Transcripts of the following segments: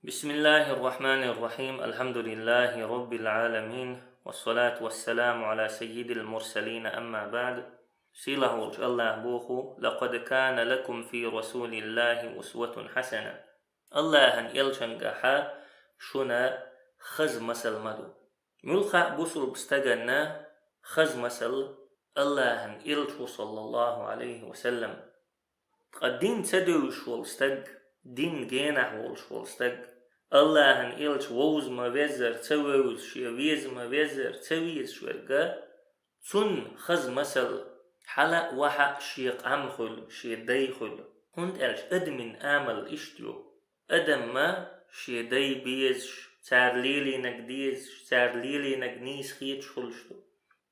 بسم الله الرحمن الرحيم. الحمد لله رب العالمين، والصلاة والسلام على سيد المرسلين. أما بعد، سيله الله بوخو لقد كان لكم في رسول الله أسوة حسنة. الله هن يلشنقها شنا خز مسل مدو ملخا بوصل بستغنا خز مسل الله هن يلشو صلى الله عليه وسلم قدين تدوش والستق دين جينح والستق الله هن إلش ووز ما وزر تووز شي ويز ما وزر تويز شورقا تون خز مسل حلا وحا شيق عمخل شي ديخل هند إلش أدمن آمل إشتيو أدم ما شي دي بيز تارليلي نقديز تارليلي نقنيس خيط شخلشتو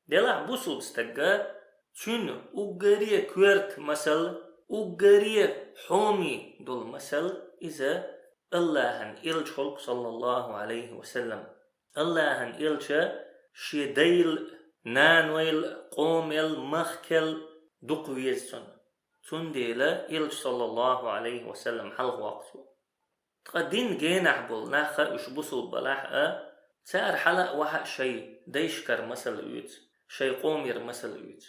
دلع بوصل بستقا تون أقرية كورت مسل أقرية حومي دول مسل إذا الله هن إلش خلق صلى الله عليه وسلم. الله هن إلش شي ديل نانويل قوميل مخكل دقويزسن تون ديلا إلش صلى الله عليه وسلم حلق وقته تقدين جينح بول ناخا اشبسل بلاحة تار حلق وحق شي ديشكر مسل اوت شي قومير مسل اوت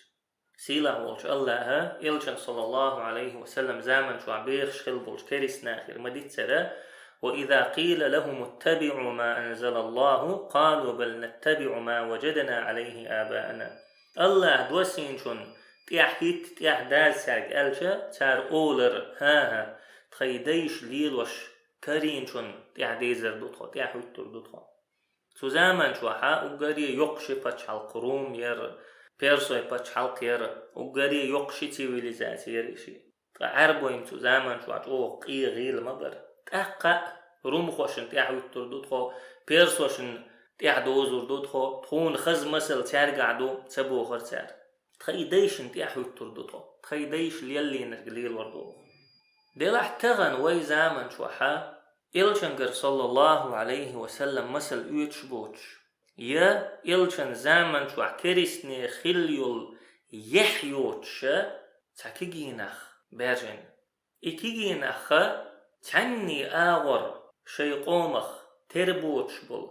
سيلا والش الله إلش صلى الله عليه وسلم زامن شو عبيخ شخل بولش كريس ناخر مديت سرا وإذا قيل لهم اتبعوا ما أنزل الله قالوا بل نتبع ما وجدنا عليه آباءنا. الله دوسين شون تيحيت تيح داساق ألشا تار أولر ها تخيديش ليلوش كرين شون تيح ديزر دوتخو تيح ويتر دوتخو سوزامن شو حا وقاري يقشي باتش حالقروم ير بيرسوي باتش حالق ير وقاري يقشي تيويليزاتي يريشي عربو يمتو زامن شو عطوه قي غيل مبر تأقع روم خوشن تيح ويتر دوتخو بيرسوشن تيح دوزر دوتخو تخون خز مسل تارقع دو تسبو خرتار تخيديشن تيح ويتر دوتخو تخيديش ليلي نرقليل وردو ديلاح تغن وي زامن شو حا إلشنقر صلى الله عليه وسلم مسل اوتش بوتش يا إلشن زامن شو كريسني خليول يحيوتش تاكيجينخ بيرجن إكيجينخ تعني آور شي قومخ تربوتش بول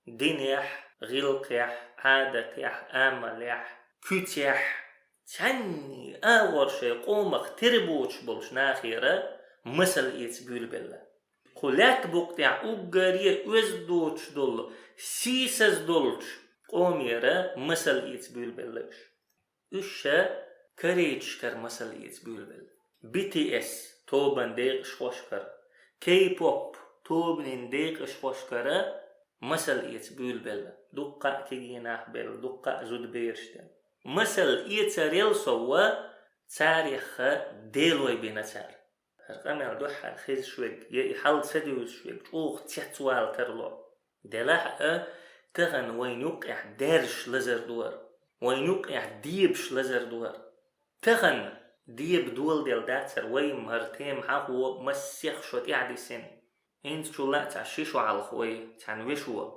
دينيح غلقيح عادتيح آمليح كتيح تعني آور شي قومخ تربوتش بولش ناخيرة مسل إيتبول بالله خلاك بوقتع أقارية وزدوتش دول سيسز دولش قوميرة مسل إيتبول باللهش إشا كريتش كر مسل إيتبول بالله BTS توبن ديق شخوشكر كي بوب توبن ديق شخوشكر مسل إيتبول بالله دقا كيجيناح بل دقا زود بيرشتن مسل إيتاريل سوا تاريخ ديلوي بينتار هرقامي دوحا خيز شويق يحال سديوز شويق اوغ تيحتوال ترلو دلاح تغن وين يقع دارش لزر دوار وين يقع ديبش لزر دوار تغن ديب دول ديل داتر وين مهرتيم حاقو مسيخ شوت يعدي سن انت شو لا تعشيشو على الخوي تعني ويشو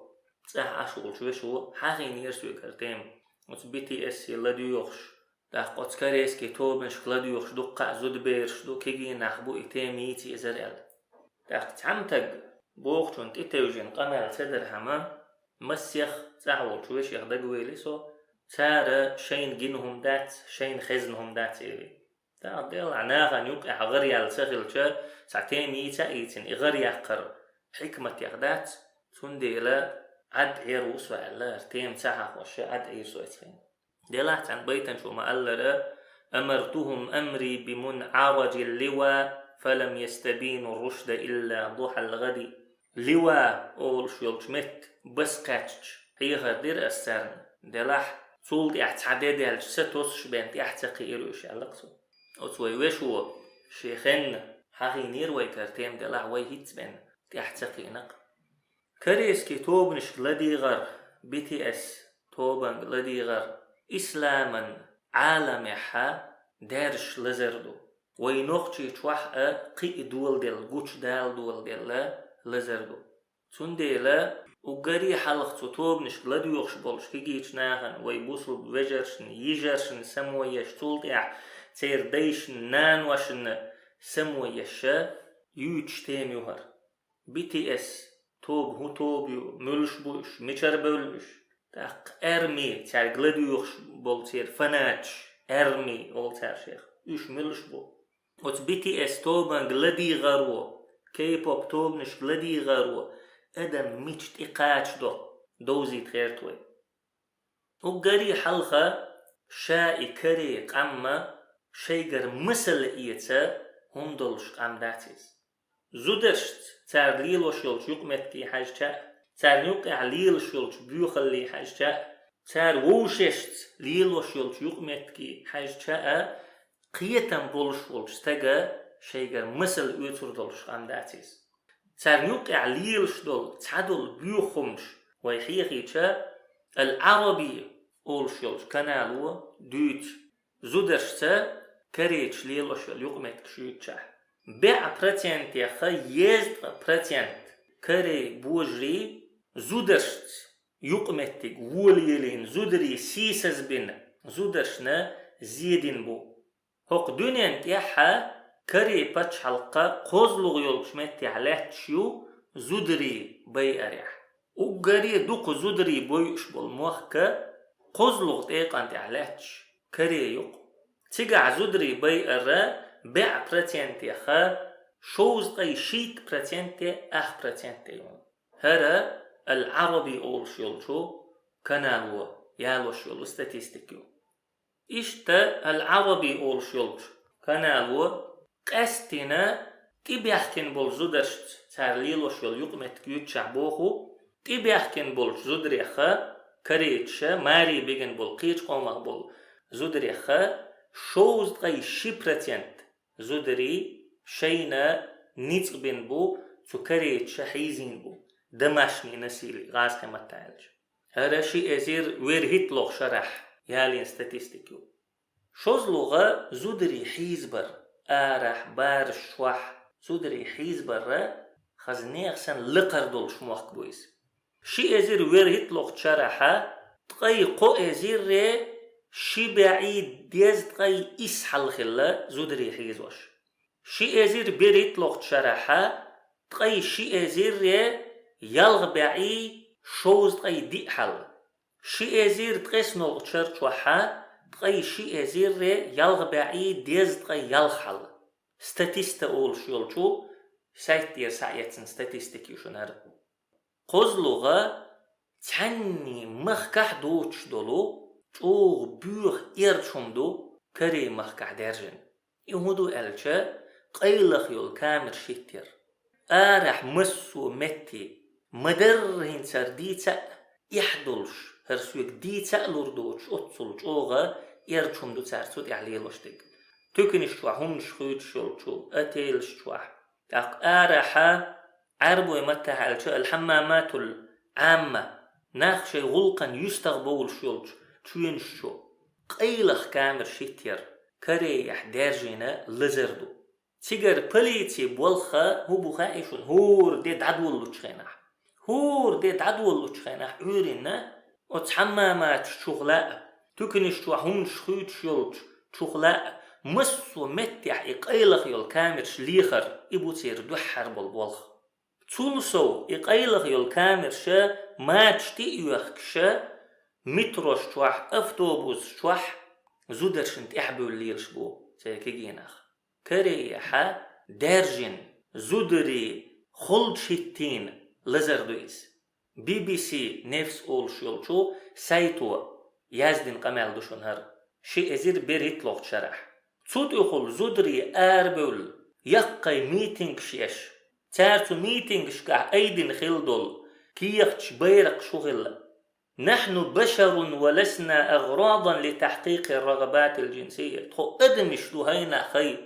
تساح عشوش ويشو حاقين يرسو يكرتيم BTS يلا ديوخش داخ قطكاريس كي توبن شكلا يخش دو قع زود بيرش دو كيجي نخبو إتاميتي إزرال داخ تعمتق بوخشون تيتوجين قمال سدر هما مسيخ تعول شويش يخدقوي لسو تارا شين جنهم دات شين خزنهم دات إيوي داخ ديل عناغا يوقع غريال سخلشا ساعتاميتا إيتين إغرياقر حكمة يخدات تنديلا عد عيروس وعلا ارتيم تاها وشا عد عيروس وعلا دلعت عن بيتا شو ما قال أمرتهم أمري بمنعرج اللواء فلم يستبينوا الرشد إلا ضحى الغد لواء أول شو يلجمت بس قاتش هي غدير أسترن دلح صولد اعتعداد الستوس شبانت اعتقي إيروش علقصو أتوي وشو شيخن حقي نير ويكرتيم دلح ويهيت بان اعتقي نق كريس كي توبنش لدي غر BTS توبن لدي غر إسلاما عالمها دارش لزردو وينوخشي توحا قي دول ديل قوش دال دول ديل لزردو تون ديلا وقري حلق توبنش لدي يوخش بولش كيجيش ناغن ويبوصل بوجرشن يجرشن سمويش تولدع تير ديشن نانوشن سمويش يوش تيم يوهر BTS توب هو توبيو ملش بوش ميشر بولش تاق ارمي تاع غلاديوش بولتير فناتش ارمي اول تاع شيخ ايش ملش بو وت BTS توبا غلادي غارو كي بوب توب نش غلادي غارو ادم ميشت اقاتش دوزي تخيرتوي وقري حلقة شاي كري قمة شيغر مسل إيتا هم دولش قام داتيز زودشت تار ليلو شلش يقمت كي حاجة تار يوقع ليل شلش بيوخلي حاجة تار ووششت ليلو شلش يقمت كي حاجة قيتم بولش ولش تاقا شيغر مسل إيتر دولش قام داتيز تار يوقع ليل شدول تعدل بيوخمش ويحيخي العربي أول شلش كانالو دوت زودشتا كريتش ليلوشل يقمت كشيتشا بيع براتينت يا خي يزد براتينت كري بوجري زودشت يقمتك وليلين زودري سيسز بين زودشنا زيدين بو هوق دونينت يحا كري باتش حلقة قوزلوغ يولش متي علاتشيو زودري بي أريح وقري دوق زودري بويش بالموخكا قوزلوغ تيقانت علاتش كري يق تيقع زودري بي أرى بيع براتينتي خا شوز قي شيك براتينتي أخ براتينتي هرا العربي أول شيلشو كانالو يالو شيلو ستاتيستيكيو إشتا العربي أول شيلش كانالو قستنا تبيحكن بول زودرشت تارليلو شيل يقمت كيوت شعبوخو تبيحكن بول زودري خا كريتشا ماري بيجن بول قيتش قومه بول زودري خا شوز قي شي براتينت زودري شينا نيتق بين بو تو كريتشا حيزين بو دماشني نسيلي غاز قيمة تعالج هذا شي ازير وير هيتلوغ شرح يالين ستاتيستيكيو شوز لغة زودري حيزبر آرح بار شوح زودري حيزبر خزنيغ سن لقر دول شموخ كويس شي ازير وير هيتلوغ شرحا تقاي قو ازير ري شي بعيد ديز تقاي إسحل خلا زودري حيزوش شي ازير بير هيتلوغ شرحا تقاي شي ازير ري يلغ بعي شوز تقاي دي حل شي ازير تقيس نوغ تشرش وحا تقاي شي ازير ري يلغ بعي ديز تقاي يلغ حل ستاتيستا اول شيولشو سايت دير سايتسن ستاتيستيكي شنر قوز لغة تعني مخكح دوتش دولو چوغ بيوخ إيرتشم دو كري مخكح درجن يهودو ألچا قيلخ يول كامر شتير آرح مسو متي مدرهن سر ديتا يحدلش هرسوك ديتا لوردوش أتصل چوغا إيرتشم دو تارسود يعليلوشتك تكنش شوح همش خيط شلچو أتيلش شوح آرحا عربو يمتح ألچا الحمامات العامة ناخشي غلقا يستغبول شلچ تشوينشو قيلخ كامر شتير كريح دارجينا لزردو تيجر بليتي بولخا هو بخايشون هور ديد عدول لتشخينح هور ديد عدول لتشخينح عورينا وتحمامات شغلاء تكنش وحون شخيط شلج شغلاء مسو متح إقيلخ يول كامر شليخر إبو تير دوحر بالبولخ تولسو إقيلخ يول كامر شا ماتش تيوخ شا متروش شوح أفتوبوس شوح زودرشنت إحبو الليل شبو تاكيجيناخ كريحة دارجن زودري خلد شتين لزردويس BBC نفس أول شيولشو سايتو يازدين قمال دوشون هر شي ازير بيريت لوغ شرح تسود يخل زودري آربول يقاي ميتينج شيش تارتو ميتينج شكا أيدين خلدول كي يختش بيرق شغل نحن بشر ولسنا أغراضا لتحقيق الرغبات الجنسية تخو أدمش دو هينا خي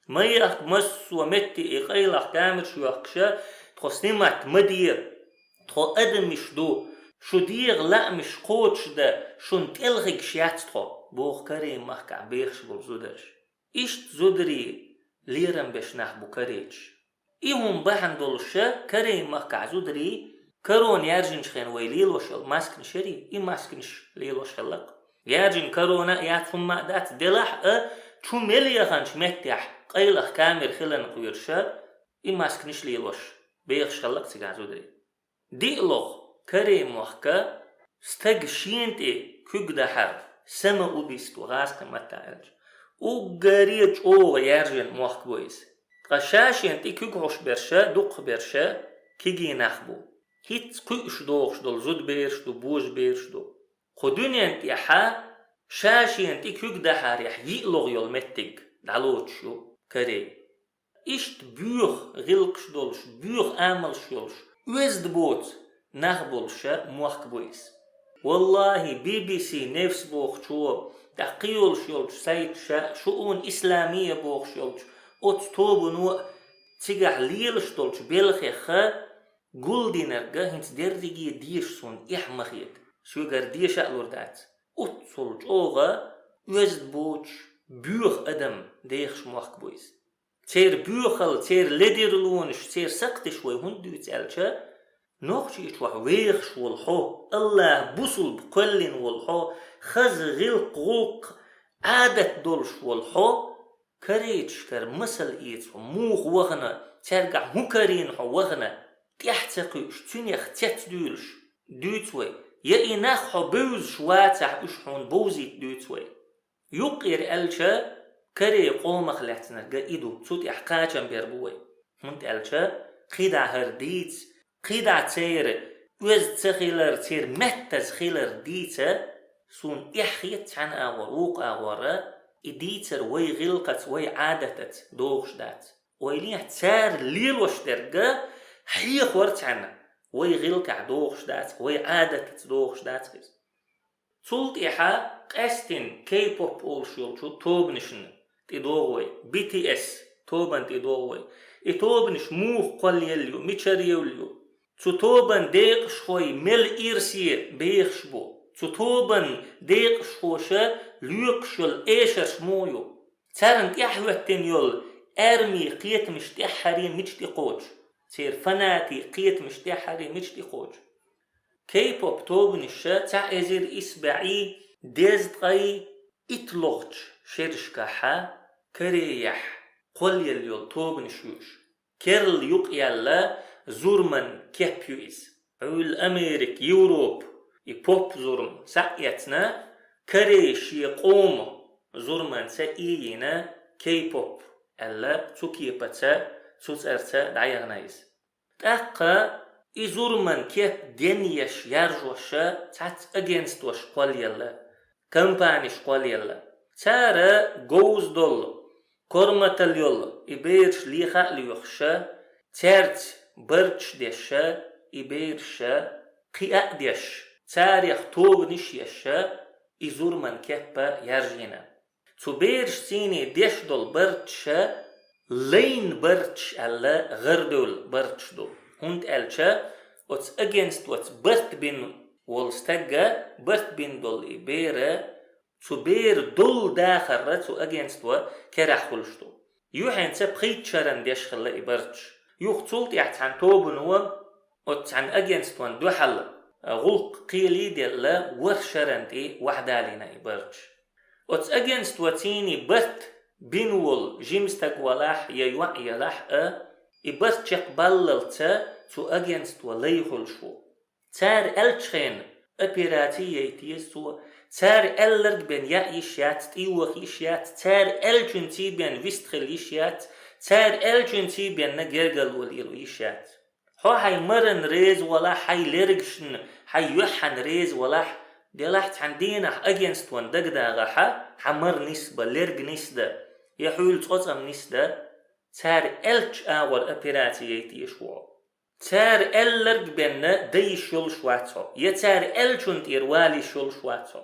ما يخ مس ومتي إقيلخ كامل شو يخشى تخو سنمات مدير تخو أدمش دو شو ديغ لا مش قوتش دا شو نتلغيك شيات تخو بوخ كريم محكع بيخش بوزودرش إشت زودري ليرم بش نحبو كريتش إيهم بحن دولشا كريم محكع زودري كرون يارجنش خين ويليل وشل ماسكن شري إي ماسكنش ليل وشلق يارجن كرونا ياتفم مادات دلح شو مليا خانش متح قيلخ كامر خلن قيرشا إي ماسكنش ليل وش بيخش خلق تيجازو دري دي لغ كريم وحكا ستج شينت كوك دحر سما وبيستو غاس قمتا وغاريج او يارجن موحك بويس قشاشين كوك عش برشا دوق برشا كيجي نخبو هيت كوش دوغش دول زود بيرش دو بوش بيرش دو خدوني يحا شاشين كوك دحر يح يقلغ يول متج دالوتشو كري إشت بيوخ غلقش دولش بيوخ آمل شولش وزد بوت نخبولشا موحك بويس والله BBC نفس بوخ شو تحقيول شولش سايت شؤون إسلامية بوخ شولش أتطوبنو تيجح ليلش دولش بلخيخا قول دينرغا هنت درجي ديش سون إحمخيت شو غير ديش أقلور دات أتصلج أوغا وزد بوتش بيوخ أدم ديخش موحك بويس تير بيوخل تير لديرلونش تير سقتش وي هندو يتسألشا نوخشيش وح ويخش والحو الله بوصل بقلن والحو خز غلق غلق عادت دولش والحو كريتش كر مسل إيتس موخ وغنا ترقع هكرين حو وغنا تيحتقيش تنيخ تتدولش دوتوي يأيناخ حو بوز شواتح اشحون بوزيت دوتوي يقير ألشا كري قومخ لحتنرقا إيدو تسوت إحقاجا بيربوي هنت ألشا قيدع هرديت قيدع تير وز تخيلر تير متز خيلر ديتا سون إحيت عن أغوروق أغورا إديتر وي غلقت وي عادتت دوغش دات ويليح تار ليل وشترقا حيخ ورت عنا وي غلقع دوغش دات وي عادتت دوغش دات خيز تولت إحا قستن كي بوب أولشيولشو توبنشن تدوغوي BTS توبن تدوغوي توبنش موخ قل يليو ميشار يوليو توبن ديق شوي مل إيرسي بيخشبو توبن ديق شوشا ليقشل إيشر شمويو تارن تيحوتن يول أرمي قيت مشتحري مجتي قوش تير فناتي قيت مشتحري مجتي قوش كي بوب توبنشا تا إزير إسبعي ديزدقاي إتلوغش شرشكاحا كريح قل يليول توبنشوش كيرل يقيالا زورمن كيبيويز عول أمريك يوروب يبوب زورم ساقيتنا كريش يقوم زورمن ساقيينا كي بوب ألا تكيبتا تسأرتا دعيغنايز تاقا إزورمن كيب دينيش يارجوشا تات أجينست وش قول يلا كمبانيش قول يلا تارا جوز دول كورمتال يلا إبيرش ليخا ليوخشا تارت برش ديشا إبيرشا قياء ديش تاريخ توبنش يشا إزورمن كيبا يارجينا تبيرش تيني ديش دول برشا لين برش ألا غردول برش دول هند ألشا وتس against وتس برت بين والستجا برت بين دول إبيرا تبير دول داخل رتو against و كراح خلشتو يوحين تبقيت شرن ديش خلا إبرش يوختولت يحتان توبن و وتسعن against وان دو حل غلق قيلي ديلا ورشرن دي وحدالينا إبرش وتس against وتيني برت بين وال جيمستك ولاح يوع يلاح إبرت يقبللتا تو against وليخل شو تار ألتشين أبيراتي يتيسو تار ألرق بين يأيشيات تيوخ يشيات تار ألجنتي بين ويستخل يشيات تار ألجنتي بين نجرقل وليلو يشيات هاي مرن ريز ولا هاي لرقشن هاي يوحن ريز ولا ديلاحت عندينا against وان دقداغا حمر نسبة لرق نسدة يحول تقطم نسدة تار ألج آور أبيراتي يتيشو تار ألرق بين دي شول شواتو يتار ألجنت إروالي شول شواتو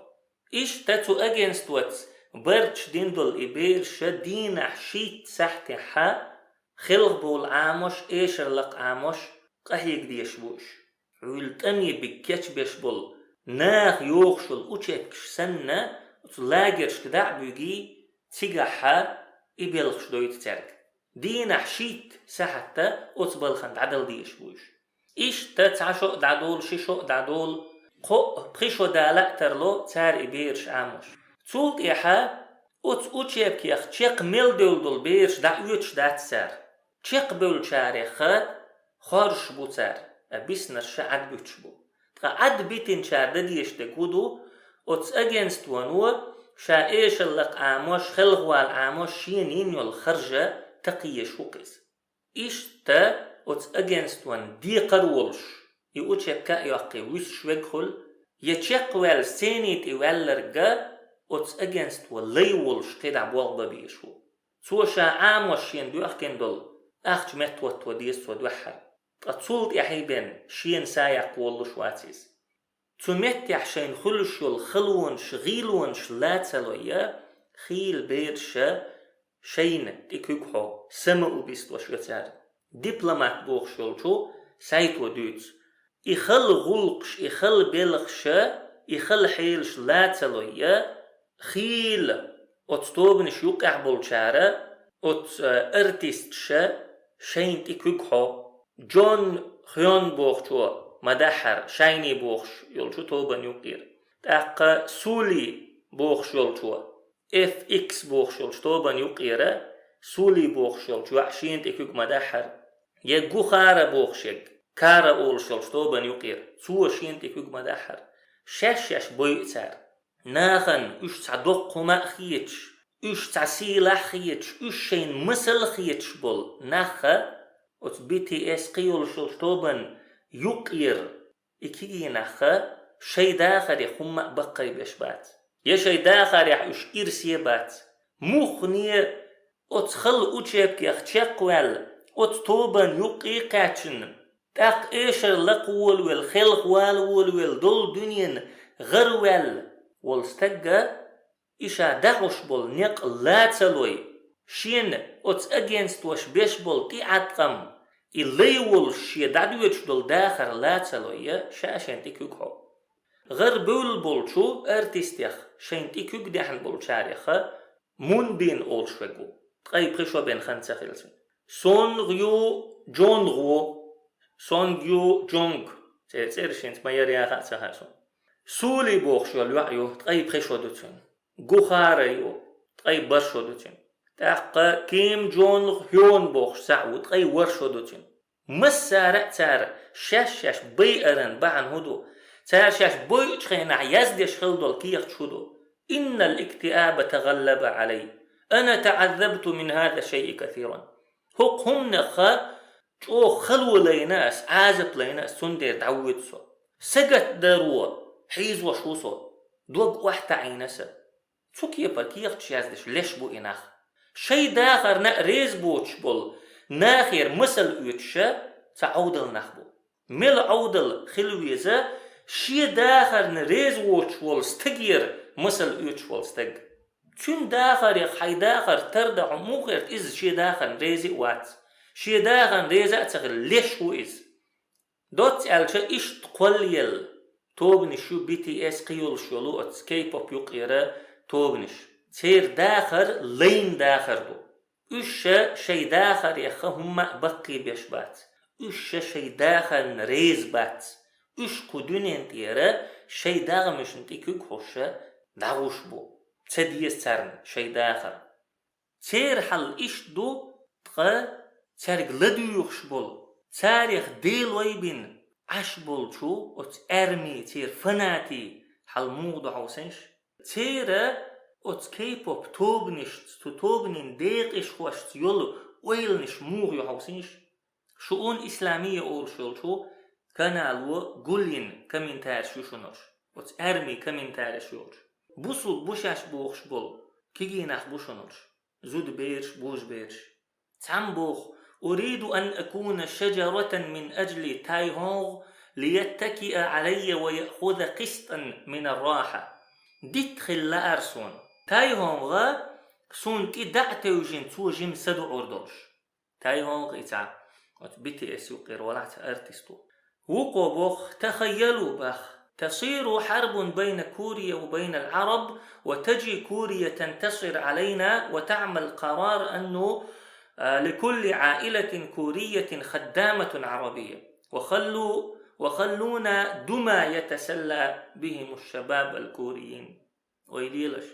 إيش تاتو against وات برش ديندل إبير شدين حشيت سحت حا خلق بول عاموش إيشر لق عاموش قهيق ديشبوش عول تمي بكيش بيشبول ناخ يوخشل أوشيكش سنة وتلاقرش كدع بيجي تيجاحا إبيلخش دويت تارك دين حشيت سحتا أتبلخن عدل ديشبوش إيش تتعشو دعدول شيشو دعدول بخيشو دالا ترلو تار إبيرش عاموش تولت إيحا أوتشيب كيخ تشيق ميل دول بيرش دعويتش دات سار تشيق بول شاريخ خارش بو تار بيسنر شعد بيتش بو عد بيتين شار دديش تقودو اوتس اجينست وانو شا ايش اللق عاموش خلغوال عاموش شينين يول خرجة تقيش وقيس إيش تا اوتس اجينست وان دي قرولش يوچ كا يقي ويس شوغل يچق وال سينيت يولرغا اوتس اجينست ولي ولش كدا بوغ بيشو سو شا عاموش شين دو اخكن دول اخج متوت وديس ودوحر اتصولت يحيبن شين سايق ولش واتيس تمت يحشين خلش الخلون شغيلون شلاتلويا خيل بيرشا شين تكوكو سمو بيست وشوتار دبلومات بوخشولشو سايت ودوتس يخل غلقش يخل بلغش يخل حيلش لاتلويا خيل اتستوبنش يوقع بولشارة ات ارتستشا شين تكوكو جون خيون بوخشو مدحر شايني بوخش يولشو توبن يقير تاق سولي بوخش يولشو اف اكس بوخش يولشو توبن يقير سولي بوخش يولشو عشين تكوك مدحر يقو خارة بوخشك كارا اولش يولشو توبن يقير سوى شين تكوك مدحر شاش بويتار ناخن اش تعدق ما خيتش اش تعسيلا خيتش اش شين مسل خيتش بول ناخا ات بي تي اس قيولش يولشو توبن يقير إكيجي نخا شيء داخل يخم بقي بيشبات يا شيء داخل يحوش إرسي بات مخني أتخل أتشبك يختشق وال أتطوبن يقي قاتشن تاق إيشر لقول والخلق والول دول دنيا غر وال والستقى إيشا داغش بول نيق لا تلوي شين أتس أجينست وش بيش بول تي عتقم اللي ولش يدعوش دول داخر لا تلوية شاشين تكوكو غير بول بولشو ارتستيخ شين تكوك دحن بولشاريخة مون بين اولشوغو تقاي بريشو بين خانسا خلسين سون غيو جون غو سون غيو جونغ تير شين تميريا خاتسا هاسون سولي بوخشو الوعيو تقاي بريشو دوتين غوخاريو تقاي برشو دوتين تاق كيم جون هيون بوخش سعود تقاي ورشو دوتين مسارع تار شاش بيئرن بعن هدو تار شاش بوي تخينا يزدش خلدول كيخ تشودو إن الاكتئاب تغلب علي أنا تعذبت من هذا الشيء كثيرا هق هم نخا جو خلو ليناس عازب ليناس سندير تعودسو سقت دروا حيز وشوصو دوق واحدة عينسا سوكي بركيخ تشيازدش ليش بو إناخ شي داخر نقريز بوش بول ناخير مسل يتشا تعودل نخبو مل عودل خلويزا شي داخر نريز ووش والستغير مسل يتش والستغ تون داخر يخي داخر تردع موغير إز شي داخر ريزي وات شي داخر ريزا تغل ليش هو إز دوت ألشا إش تقوليل توبنش شو بي تي اس قيول شولو اتس كي بوب يقيرا توبنش تير داخر لين داخر دو اش شي داخر يخا هما بقي بيشبات اش شي داخر نريز بات اش كدونين تيرا شي داخر مش نتيكوك خوشا داغوش بو تديس ترن شي داخر تير حل اش دو تقا تاريخ لدو يخش بول تاريخ ديل ويبين عش بول شو ات ارمي تير فناتي حل موضوع وسنش تيرا ات كيبوب توبنش توبنين ديقش خوش يولو ويلنش موغيو حوسنش شؤون إسلامية أورشول شو كانالو قولين كمين تارشو شنوش ات ارمي كمين تارشوش بوصل بوشاش بوخش بول كيجي ناخ بوشنوش زود بيرش بوش بيرش تعمبوخ أريد أن أكون شجرة من أجل تايهونغ ليتكئ علي ويأخذ قسطا من الراحة ديتخل لأرسون تايهونغ سون كي دعتوجين توجين سدو أردوش تايهونغ إتع بي اس يقير ولعت أرتستو وقو بوخ تخيلوا بخ تصير حرب بين كوريا وبين العرب وتجي كوريا تنتصر علينا وتعمل قرار أنه لكل عائلة كورية خدامة عربية وخلونا دما يتسلى بهم الشباب الكوريين ويليلش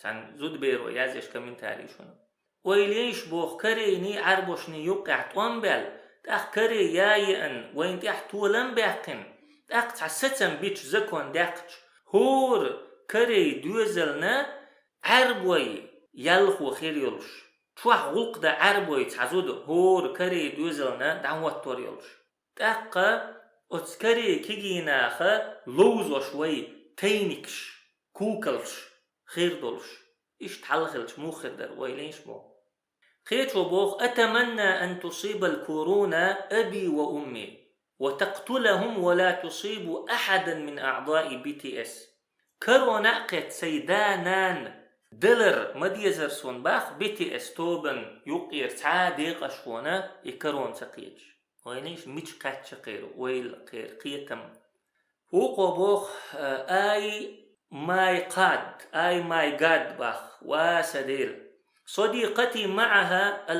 عن زود بير ويازيش كمين تاريشون ويليش بوخ كريني عربوشني يقع طوانبال تأخ كري يايئن وين تأخ تولن بيقن تأخ تحسسن بيتش زكون داقش هور كري دوزلنا عربوي يلخو خير يلش توح غلق دا عربوي تعزود هور كري دوزلنا دعوة تور يلش تأخ أتكري كيجيناخ لوزو شوي تينكش كوكلش خير دولش إيش تحلخلش مو خدر ويلينش مو خير وبوخ أتمنى أن تصيب الكورونا أبي وأمي وتقتلهم ولا تصيب أحدا من أعضاء BTS كورونا قد سيدانان دلر مديزر سون باخ BTS توبن يقير تعاديق أشونا يكرون تقيج وينيش ميش كاتش قير ويل قير قيتم وقبوخ آي ماي قاد باخ واسديل صديقتي معها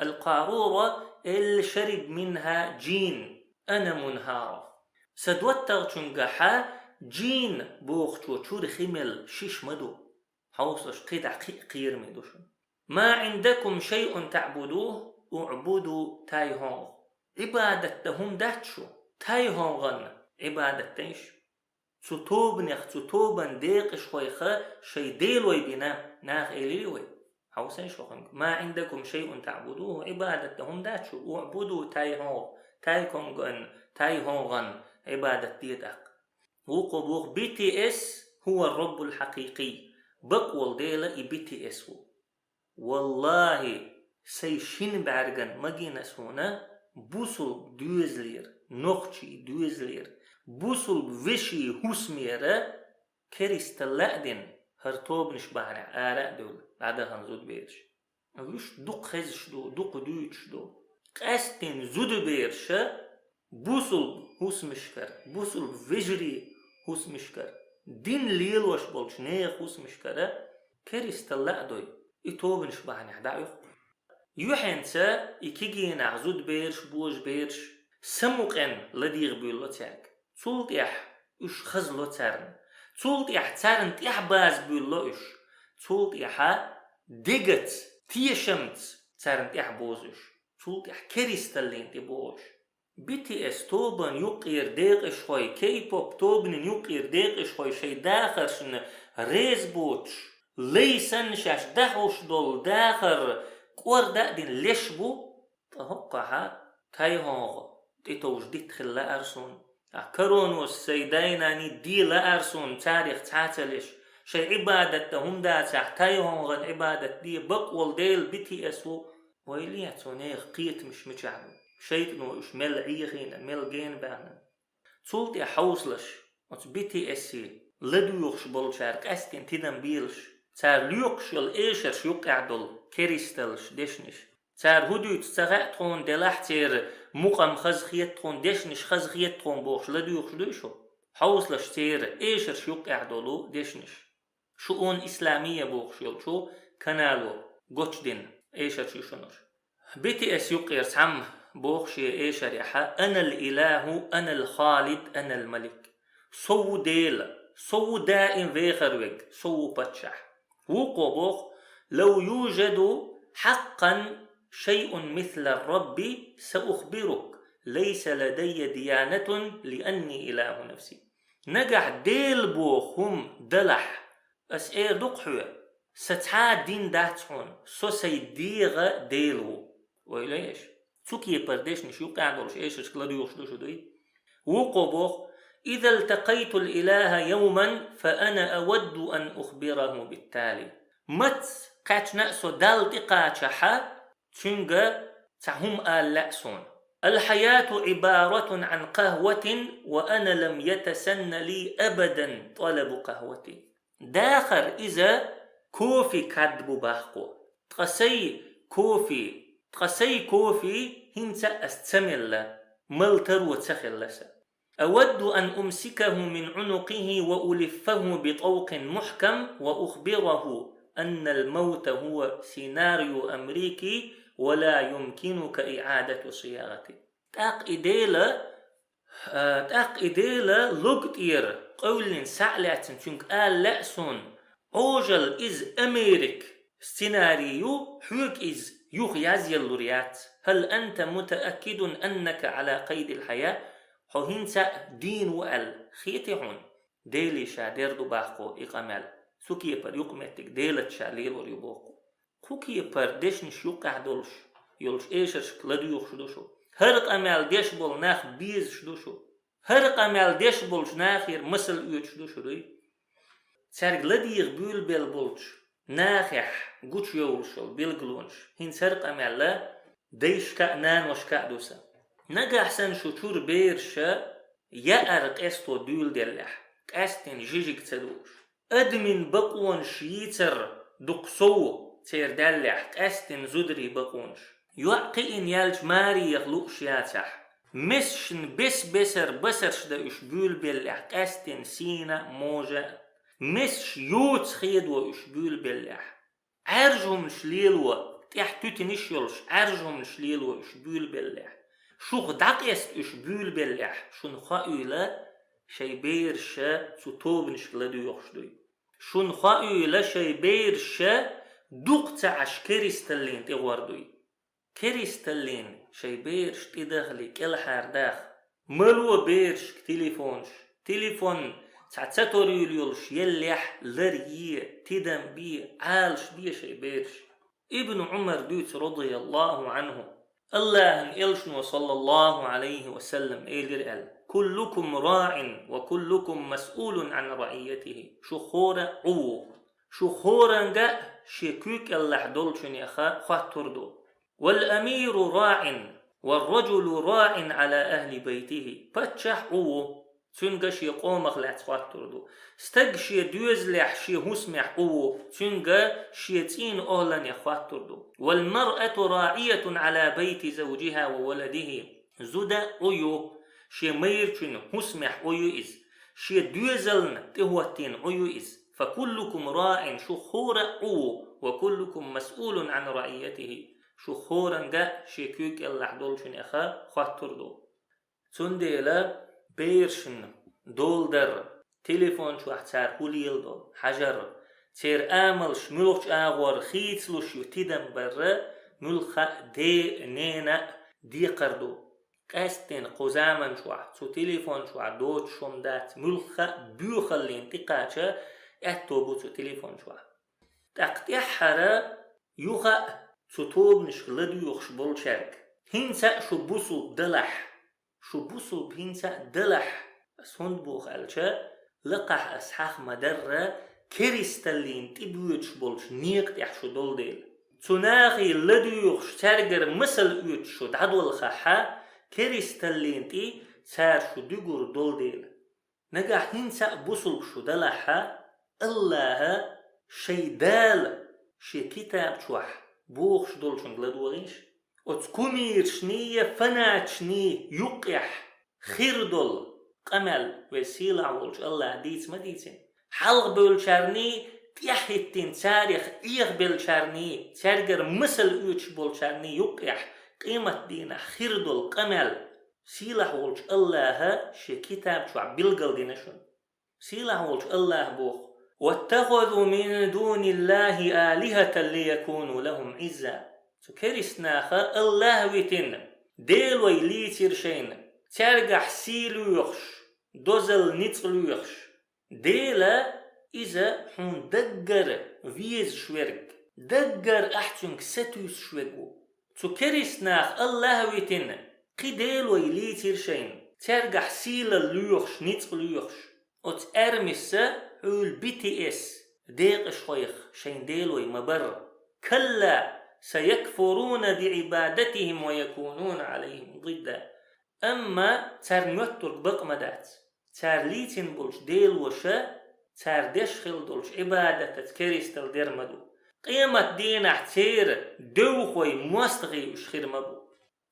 القارورة اللي شرب منها جين أنا منهارة سدوتر تنقحا جين بوخ تشور خمل شيش مدو حوصش قيدع قير مدوشن ما عندكم شيء تعبدوه اعبدوا تايهونغ عبادتهم داتشو تايهونغن عبادتيش تتوبن ديق شويخة شي ديلوي بنا ناخ إليوي حوصين شوخن ما عندكم شيء تعبدوه عبادتهم داتشو اعبدوا تايهونغن عبادت ديدك وقبوخ BTS هو الرب الحقيقي بقول ديلا BTS هو والله سيشين بعرقن مجينا سونا بوصل دوزلير نوخشي دوزلير بوصل بفشي هسميرا كريستلادن هرتوب نشبعنا آراء دول بعدها هنزود بيرش أقولش دوق خزش دوق دويتش قاستن زود بيرش بوصل هسمشكر بوصل بفجري هسمشكر دين ليل وش بولش نيخ هسمشكر كريستلادوي يتوب نشبعنا دعيخ يوحنسا يكيجين عزود بيرش بوش بيرش سموقن لديغ بيولو تاك تولت يح اش خزلو تارن تولت يح تارن تيح باز بيولو اش تولت يحا ديگت تيشمت تارن تيح بوزش تولت يح كريستالين تبوش BTS توبن يقير ديق اشخوي K-pop توبن يقير ديق اشخوي شي داخر شن ريز بوش ليسن شاش داخوش دول داخر كور دادين ليش بو تهقها تايهونغ تيتوش ديت خلا أرسون كرونوس سيدايناني دي لا أرسون تاريخ تاتلش شي عبادتهم دا تايهونغ عبادت دي بقول ديل BTS ويلياتو نيخ قيت مش مجعبو شيطنو اش ملعيخين ملغين بانا تولتي حوصلش BTS لدويوخش بولشارك استين تيدن بيلش تار ليوكش الإيشرش يقعدل كريستلش ديشنش تار هدوت تغاقتون دلاحتير مقام خزخيتون ديشنش خزخيتون بوخش لديوخش دوشو حوصلش تير إيشرش يقعدلو ديشنش شؤون إسلامية بوخش يلشو كنالو قوتشدين إيشرش يشنش BTS يقير سعم بوخش إيشر يحا أنا الإله أنا الخالد أنا الملك سو ديل سو دائم فيخروك سو بتشح وقبوخ لو يوجد حقا شيء مثل الرب سأخبرك ليس لدي ديانة لأني إله نفسي نجح ديل بوخهم دلح أسئر دقحوة ستعاد دين داتحون سو سيديغ ديلو وإليش تسوكي برديش نشيو قاعدولش إيش اشكالي يوشدوشو دوي وقبوخ إذا التقيت الإله يوما فأنا أود أن أخبره بالتالي مت قاچ نأسو دالتي قاچحا تنغ تعهم لأسون الحياة عبارة عن قهوة وأنا لم يتسن لي أبدا طلب قهوتي داخر إذا كوفي كدبو باحقو تقسي كوفي هنسا أستمل ملتر وتخلسا أود أن أمسكه من عنقه وألفه بطوق محكم وأخبره أن الموت هو سيناريو أمريكي ولا يمكنك إعادة صياغته تاق إديلا لغتير قول سعلات تنك لأسون عوجل إز أمريك سيناريو حوك إز يوخ يازيل لوريات هل أنت متأكد أنك على قيد الحياة؟ حو هنسا دين وقال خيتي هون ديلي شادر دو باقو إقامل سوكي پر يقمتك ديلت شاليل وريبوكو كوكي پر ديش نش يقع دولش يولش إيشش كلدو يوخ شدوشو هرق أمال ديش بول ناخ بيز شدوشو هرق أمال ديش بولش ناخير مسل يوت شدوشو دوي سارق لديغ بول بيل بولش ناخح قوش يولشل بيلقلونش هين سرق أمال لا ديش كأنان وش كأدوسا نجا أحسن شطور بيرشا يأرق استو دول دلح كاستين جيجيك تدوش أدمن بقون شيتر دقصو تير دلح كاستين زدري بقونش يوقئن يالج ماري يغلوش ياتح مسشن بسر بسرش دا اش بول بلح كاستين سينا موجة مسش يوت خيدو اش بول بلح عرجهم شليلو تحت تنشيلش عرجهم شليلو اش بول بلح شوخ دقيست اش بول بلح شون خاولا شي بيرشا سوتوبنش لدو يخشدوي شون خاولا شي بيرشا دوقت عشكريستلين تغوردوي كريستلين شي بيرش تدخلي كل حارداخ ملو بيرش تليفونش تليفون تعتطوريولش يلح لري تدم بي عالش بي شي بيرش ابن عمر دوت رضي الله عنه الله إلشن وصلى الله عليه وسلم إلر كلكم راع وكلكم مسؤول عن رعيته شخورا شخورا جاء شكوك الله دولشن يخا خطردو والأمير راع والرجل راع على أهل بيته باتشح تنجا شي قومخ لعتخطردو استجشي دوزلح شي هسمح تنجا شي تين أهلا يخطردو والمرأة راعية على بيت زوجها وولده زودا شي ميرشن هسمح إز شي دوزلن تهوتين إز فكلكم راع شخورا وكلكم مسؤول عن رعيته شخورا جا شيكوك اللحدولشن اخا خطردو تنديلا بيرشن دولدر تليفون شو احتار هوليل دول حجر تير آملش ملوش آغور خيتلوش يتدم برا ملخا دي نينا دي قردو قاستين قزامن شو تليفون شو دوت شمدات ملخا بيوخلين تقاچا اتوبو تليفون شو تقتيحرا يوخا سوتوب نشغلدو يخش بولشارك هنسا شو بوصل دلح شو بوصل بهنسا دلح اسهند بوخ الشا لقح اسحاخ مدرة كريستالين تبيوتش بولش نيق تحشو دول ديل تناغي لدو يخش تارجر مسل يوتشو دعدو الخاحا كريستالين تي سار شو ديقور دول ديل نجح هنسا بوصل بشو دلحا الله شيدال شي كتاب شوح بوخش دولشن غلدوغيش وتكومير شنية فنات شنية يقح خيردول قمل وسيلة عولش الله ديت ما ديتين حلق بولشارني تيحيتين تاريخ إيغ بولشارني تارجر مسل اوش بولشارني يقح قيمة دينا خيردول قمل سيلة عولش الله شي كتاب شوح بلغل دينشن سيلة عولش الله بوخ واتخذوا من دون الله آلهة ليكونوا لهم عزا تكرسناخا الله ويتن ديل ويليتر شين ترجح سيلو يخش دوزل نتلو يخش ديلا إذا حون دقر فيز شورك دقر أحتنك ستوس شوكو تكرسناخ الله ويتن قديل ويليتر شين ترجح سيل يخش نتلو يخش وتأرمسا حول BTS ديق شويخ شين ديلوي مبر كلا سيكفرون بعبادتهم ويكونون عليهم ضدا أما تار نوترك بقمدات تار ليتن بولش ديلوشا تار دشخل دولش عبادة تكريستل ديرمدو قيمة دين احتير دوخوي موستغي اشخير مبو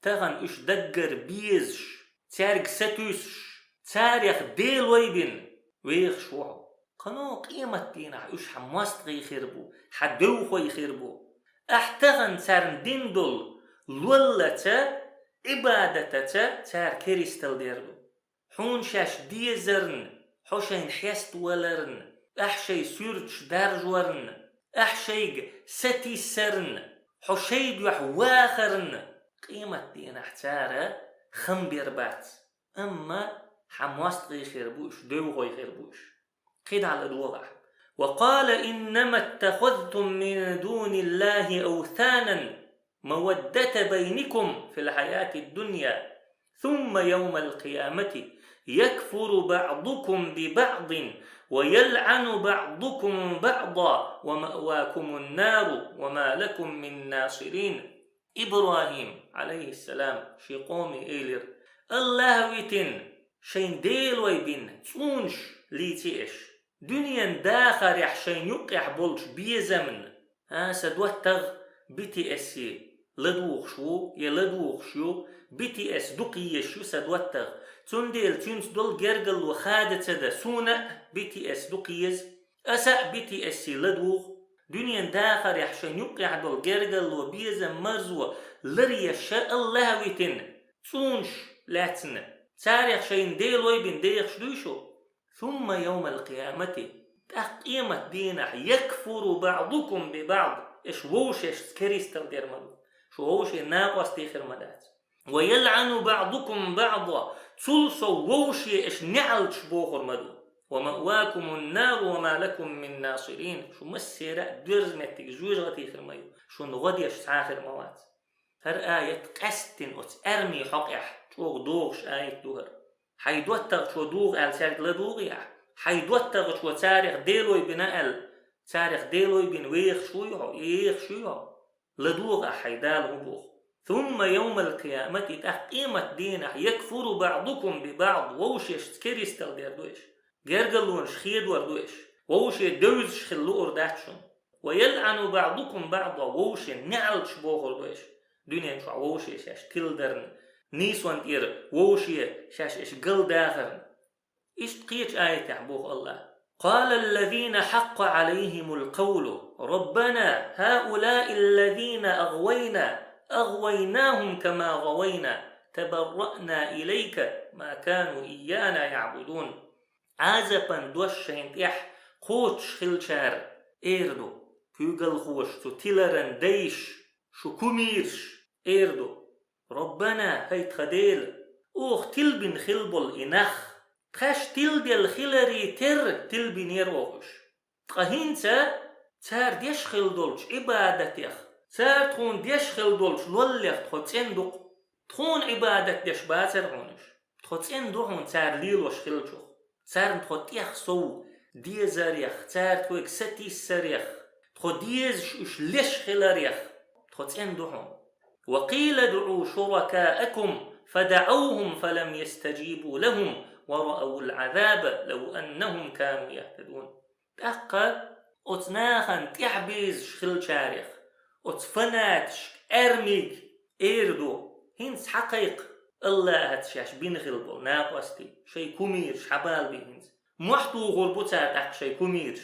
تغن اش دقر بيزش تارك ستوش تاريخ ديلوي بين ويخ شوحو قنو قيمة دينا اش حمواستغي يخربو حدوخو يخربو احتغن تارن دين دول لولتا عبادتا تار كريستل ديردو حون شاش ديزرن حوشين حيست ولرن احشي سورتش دارجورن احشيق ستي سرن حشيد يح واخرن قيمة دين احتاره خمبير بات أما حمواست غير بوش دو غير بوش قيد على الوضع. وقال إنما اتخذتم من دون الله أوثانا مودة بينكم في الحياة الدنيا ثم يوم القيامة يكفر بعضكم ببعض ويلعن بعضكم بعضا ومأواكم النار وما لكم من ناصرين. إبراهيم عليه السلام شي قومي إيلر الله ويتن شين ديل ويبين تونش ليتيش دنيا داخر يحشين يقع بولش بيزمن سدوتغ بي اسي لدوخ شو يلدوخ شو بي اس دقي شو سدوتغ تنديل تنس دول جرجل وخادت ده سونا بي اس دقيز اسا بي اس لدوخ دنيا داخر يحشين يقع دول جرجل وبيزم مرزو لريش الله ويتن تونش لاتن تاريخ شين ديل ويبين ديخ شدوشو ثم يوم القيامة تقيمة دينح يكفر بعضكم ببعض إيش ووش إيش كريستر دير مدو شو ووش ناقص تيخر مدات ويلعن بعضكم بعضا تلصو ووش إيش نعلش بوخر مدو ومأواكم النار وما لكم من ناصرين شو مسيرة درز متك زوجة تيخر مدو شو نغدي إيش ساخر موات هر آية قستن أرمي حقح شو دوغش آية دوهر حيدوتغ شو دوغ آل سارك لدوغ يح حيدوتغ شو تاريخ ديلوي بناء تاريخ ديلوي بن ويخ شويو يخ شويو لدوغ حيدال هبوغ. ثم يوم القيامة تقيمة دينح يكفر بعضكم ببعض ووشيش تكريستل دير دويش جرجلون شخيد وردويش ووشي دوز شخلو أرداتشون ويلعن بعضكم بعضا ووشي نعلش بوغر دويش دنيا شو ووشي شاش تلدرن نيسوان تير ووشي شاش إش قل داخرن إيش تقيتش آية تحبوخ الله قال الذين حق عليهم القول ربنا هؤلاء الذين أغويناهم كما غوينا تبرأنا إليك ما كانوا إيانا يعبدون عازبا دوشين تيح قوتش خلشار إيردو كيقل خوش تلرن ديش شو كميرش إيردو ربنا هيت خديل اوخ تلبن خلبل إنخ تخش تلدي الخلري تلبن يروغش تخهينتا تار ديش خلدولش عبادتيخ تار تخون ديش خلدولش لوليخ تخوتين تخون عبادت ديش باتر هونش تخوتين دوحون تار ليلوش خلشوخ تار تخوتيخ سو ديزاريخ تار تخوك ستيس ساريخ تخو ديزش ليش خلريخ تخوتين دوحون وقيل ادعوا شركاءكم فدعوهم فلم يستجيبوا لهم ورأوا العذاب لو أنهم كانوا يهتدون. تأقى أتناخن تحبيز شخل شاريخ أتفناتش أرميك إيردو هنس حقيق الله هتشاش بين خلبو ناقوستي شي كوميرش حبال بيهنس محتو غربو تاتاق شي كوميرش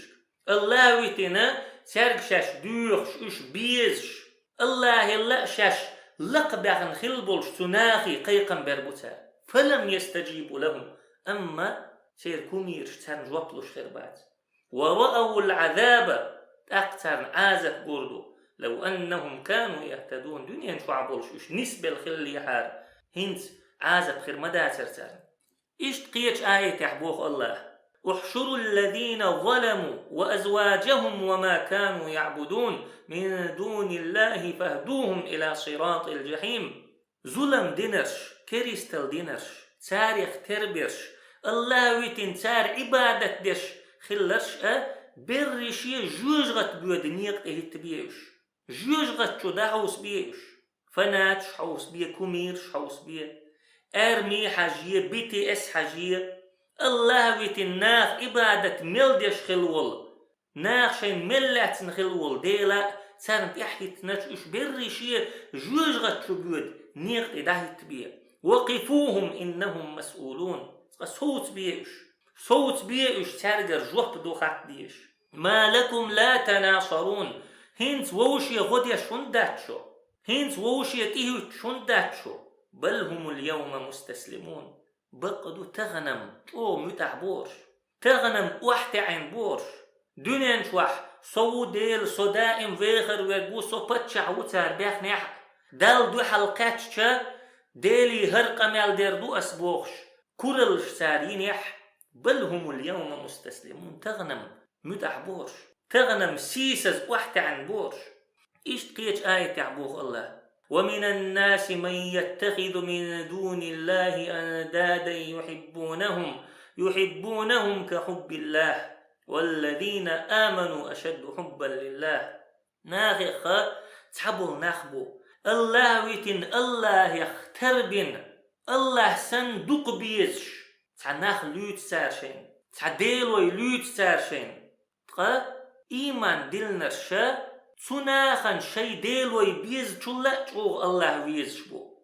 الله ويتنا سارك شاش دوخش اش بيزش الله يلا شاش لقبعن خلبولش تناخي قيقا بربوتا فلم يستجيبوا لهم أما سير كوميرش تان جوابلوش خربات ورأوا العذاب أقتر عازف قردو لو أنهم كانوا يهتدون دنيا شعبولش إش نسبة الخلي حار هنت عازف خير مداتر تان إيش تقيتش آية يحبوخ الله احشروا الذين ظلموا وأزواجهم وما كانوا يعبدون من دون الله فاهدوهم إلى صراط الجحيم. ظلم دينرش كريستل دينرش تاريخ تربيرش الله ويتن تار عبادة ديش خلرش برشي جوجغت بيود نيق تبيش جوجغت شو داوس بيش فناتش حوس بيه كوميرش حوس بيه ارمي حاجية بي اس حاجية الله ويتن ناخ عبادة ملدش خلول ناخ شين ملات نخلول ديلا سارنت يحكي تناتش برشي جوجغت شو بيود نيق داهت بيه وقفوهم إنهم مسؤولون صوت بيش تارجر جوحت دوخات ديش ما لكم لا تناصرون هنت ووشي غديا شنداتشو هنت ووشي تيهو شنداتشو بل هم اليوم مستسلمون بقدو تغنم متع بورش تغنم وحت عين بورش دنيا نشوح سو ديل سو دائم فيخر ويقو سو بتشع وتار بيخنيح دال دو حلقاتش ديلي هرقمال ديردو أسبوخش كرلش سارينيح بل هم اليوم مستسلمون تغنم متح بورش تغنم سيسز وحت عن بورش إيش قيتش آية عبوخ الله ومن الناس من يتخذ من دون الله أندادا يحبونهم كحب الله والذين آمنوا أشد حبا لله ناخخ تحبوا نخبو الله ويتن الله يختربن الله صندوق بيزش تعناخ لوت سارشين تعديلوي لوت سارشين إيمان دلنرشا تناخن شي ديلوي بيز تشلا الله ويزشبو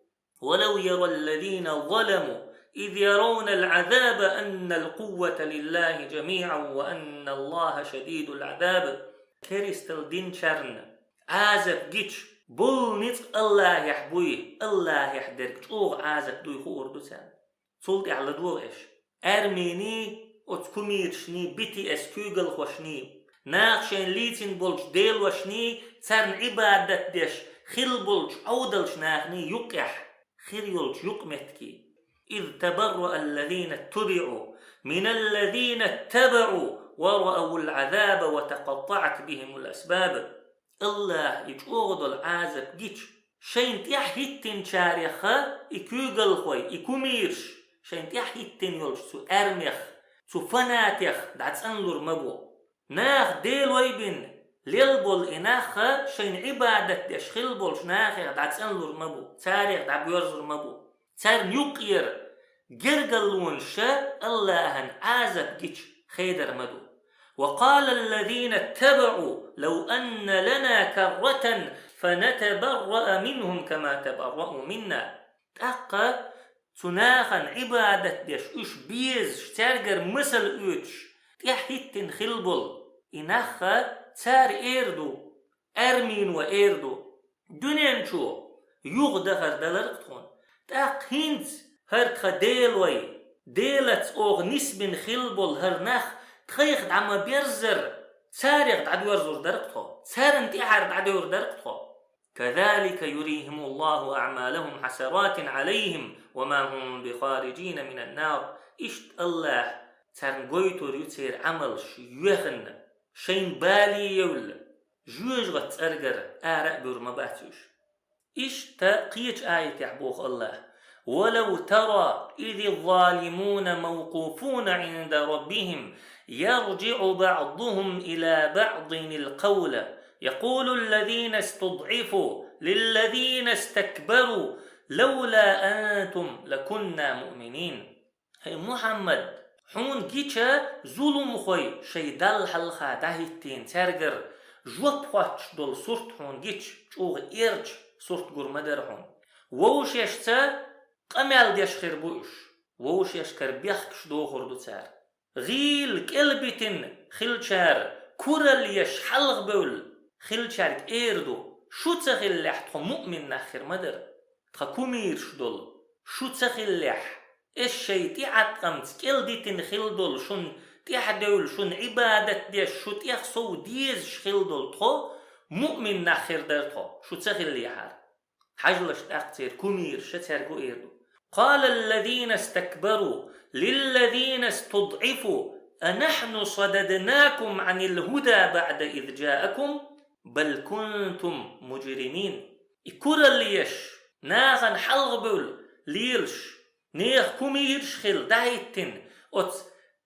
ولو يرى الذين ظلموا إذ يرون العذاب أن القوة لله جميعا وأن الله شديد العذاب كريستل دين شرن عازب جيتش بول نتق الله يحبوي الله يحدرك تشوغ عازب دوي خور دوسان صلتي على دوغش أرميني أتكميرشني بيتي أسكوغل خوشني ناخشين ليتين بولش ديل وشني ترن عبادت ديش خيل بولش عودلش ناخني يقح خير يولش يقمتكي إذ تبرأ الذين اتبعوا من الذين اتبعوا ورأوا العذاب وتقطعت بهم الأسباب الله يجوغدو العازب جيش شين تيحيتين شاريخة إكوغل خوي إكوميرش شين تيحيتين يولش سو أرميخ سو فناتيخ دعت أنلور مبو ناخ ديل ويبن ليلبول إناخ شين عبادت ديش خلبولش ناخيخ دعت أنلور مبو تاريخ دعب يرزر مبو تار نيوكير جرقلون شا اللهن عازب جيش خيدر مدو وقال الذين اتبعوا لو أن لنا كرة فنتبرأ منهم كما تبرأوا منا تأقى تناخن عبادت ديش إش بيز تارجر مسل إيش تيحيتن خلبل إناخ تار إيردو أرمين وإيردو دنيان شو يغدخر دلرقتون تأق هنت هرتخ ديلوي ديلت أوغ نسبن خلبل هرناخ تخيخ دعما بيرزر تاريخ دعدو يرزر درقتو تارن تيحر دعدو درقتو كذلك يريهم الله أعمالهم حسرات عليهم وما هم بخارجين من النار إشت الله تارن قويتور يتسير عمل شيوخن شين بالي يول جوجغت أرقر آراء برمباتوش إشت قيت آية يحبوخ الله ولو ترى إذ الظالمون موقوفون عند ربهم يرجع بعضهم إلى بعض القول يقول الذين استضعفوا للذين استكبروا لولا أنتم لكنا مؤمنين هي محمد حون جيتشا ظلم خوي شيدال حلقة داهيتين ترقر جوب خواتش دول صورت حون جيتش چوغ إرج صورت قرمدر حون ووش يشتا قمال ديش خير بوش ووش يشكر بيخكش دو خردو تار غيل كلبتن خلشار كورل يش حلق بول خلشارك إيردو شو تخيل لح مؤمن نخير مدر تخكومير شدول شو تخيل لح الشي تيعت قمت كلدتن خلدول شن تيحدول شن عبادت ديش شو تيخصو ديز شخلدول تخو مؤمن نخير در تخو شو تخيل لحار حجلش تأقتير كومير شترقو إيردو قال الذين استكبروا للذين استضعفوا أنحن صددناكم عن الهدى بعد إذ جاءكم بل كنتم مجرمين إكورا ليش ناغن حلغ بول ليلش نيخ كوميرش خل دايتن أت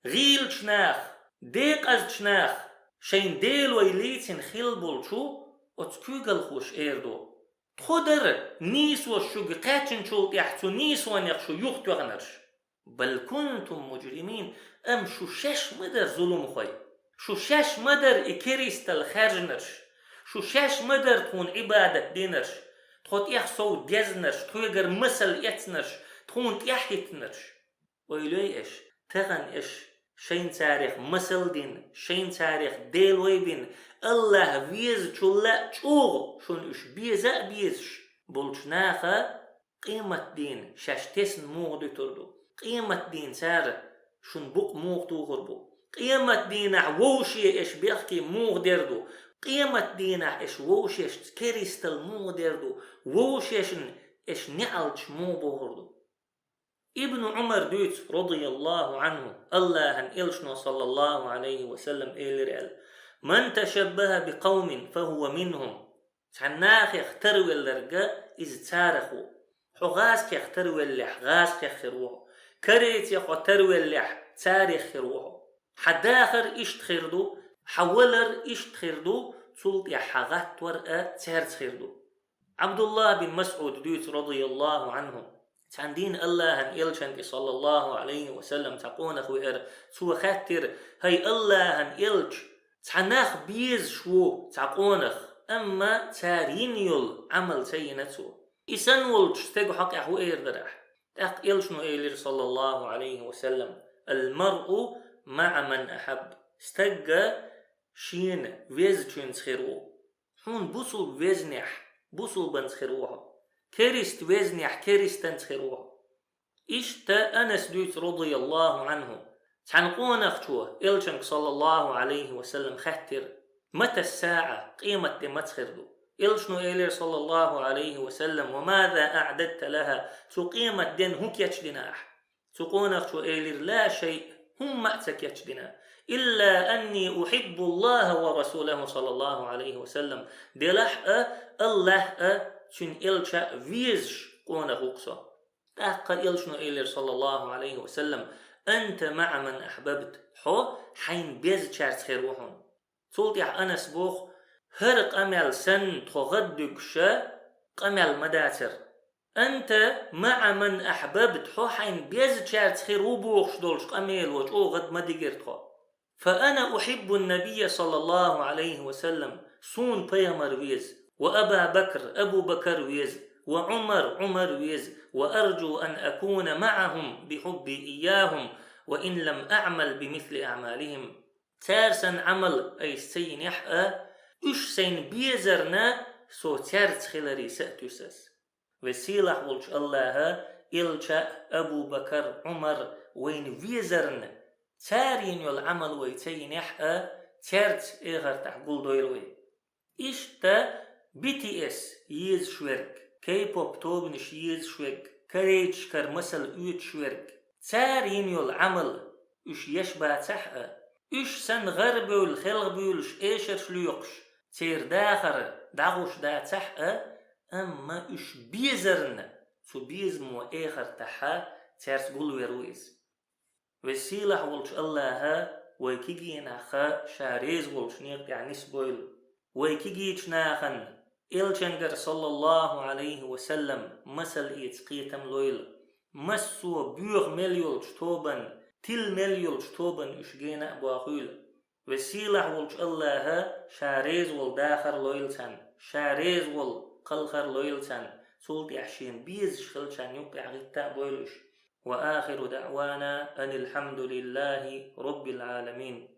غيلش ناخ ديق أزش ناخ شين ديل ويليتن خل بولشو أت كوغل خوش إيردو خدر نيس وشوق قاتن شولت يحتو نيس ونيخشو يختو غنرش بل كنتم مجرمين أم شو شاش مدر ظلم خوي شو شاش مدر إكريستل خارجنرش شو شاش مدر تكون عبادة دينرش تخوت يحصو ديزنرش تخوغر مسل يتنرش تخون تيحيتنرش ويلوي إش تغن إش شين تاريخ مسل دين شين تاريخ ديل ويبين الله ويز چولا چوغ شون إش بيزا بيزش بولش ناخا قيمة دين شاش تسن موغ دي تردو قيمة دين سار شون بوق موغ توغر بو قيمة دينا ووشي إش بيحكي موغ ديردو قيمة دينا إش ووشي إش كريستل موغ ديردو ووشي إش نعلش مو بوهردو. ابن عمر دوت رضي الله عنه الله أن إلشنو صلى الله عليه وسلم إلرال من تشبه بقوم فهو منهم. تعناخ يختروا اللرقاء إذ تارخوا حغاس يختروا اللح غاس يختروه كريت يختروا اللح تاريخ يروه حداخر إشت خيردو حولر إشت خيردو تلت يحغات ورقة تارت خيردو. عبد الله بن مسعود دوت رضي الله عنه عندين الله أن إلشن صلى الله عليه وسلم تقون أخوئر سوى خاتر هاي الله أن إلش تعناخ بيز شو تقونخ أما تارين يل عمل سينتو إسان ولش تيجو حق أخوئر درح أق إلشنو إلير صلى الله عليه وسلم المرء مع من أحب استجا شين ويز شين تخيرو حون بوصل ويزنح بوصل بنتخيروها كريست وزنيح كريستن تخيروها. إشتا أنس دوت رضي الله عنه تعنقون أختوه إلشنك صلى الله عليه وسلم خاتر متى الساعة قيمة دي متخردو إلشنو إلير صلى الله عليه وسلم وماذا أعددت لها تقيمة دين هك يتشدناح تقون أختوه إلير لا شيء هم مأتك يتشدنا إلا أني أحب الله ورسوله صلى الله عليه وسلم دلح الله شن إلشا فيزش قونا غوكسا تاقا إلشنو إلير صلى الله عليه وسلم أنت مع من أحببت حو حين بيز شارت خيروهن تولت يح أنس بوخ هرق أمل سن تغدقشا قمل مداتر أنت مع من أحببت حو حين بيز شارت خيرو بوخش دولش قميل وجو غد مدقرت خو. فأنا أحب النبي صلى الله عليه وسلم سون بيامر ويز وأبا بكر أبو بكر ويز وعمر عمر ويز وأرجو أن أكون معهم بحبي إياهم وإن لم أعمل بمثل أعمالهم. تارسن عمل أي سين يحقى إش سين بيزرنا سو تارت خلري سأتوسس وسيلح ولش الله إلشا أبو بكر عمر وين بيزرنا تارين يول عمل ويتين يحقى تارت إغر تحقول دويروي. إشتا BTS يز شورك K-pop توبنش يز شورك كريتش كرمسل اوت شورك تارين يول عمل اش يشبه تحقى اش سن غربول خلغبولش ايشر شليقش تير داخر داغوش دا تحقى اما اش بيزرن سو بيزمو ايخر تحا تيرس قول ويرويز وسيلح ولش الله ويكيجينا خا شاريز ولش نيق يعني سبويل ويكيجيش ناخن إلشنجر صلى الله عليه وسلم مسل إيتقيتم لويل مسو بيغ مليول شتوبن تل مليول شتوبن إشجينا بواخيل وسيلح ولش الله شاريز والداخر لويل تن شاريز والقلخر لويل تن سولت يحشين بيز شخلشان يقع غيتا بويلش. وآخر دعوانا أن الحمد لله رب العالمين.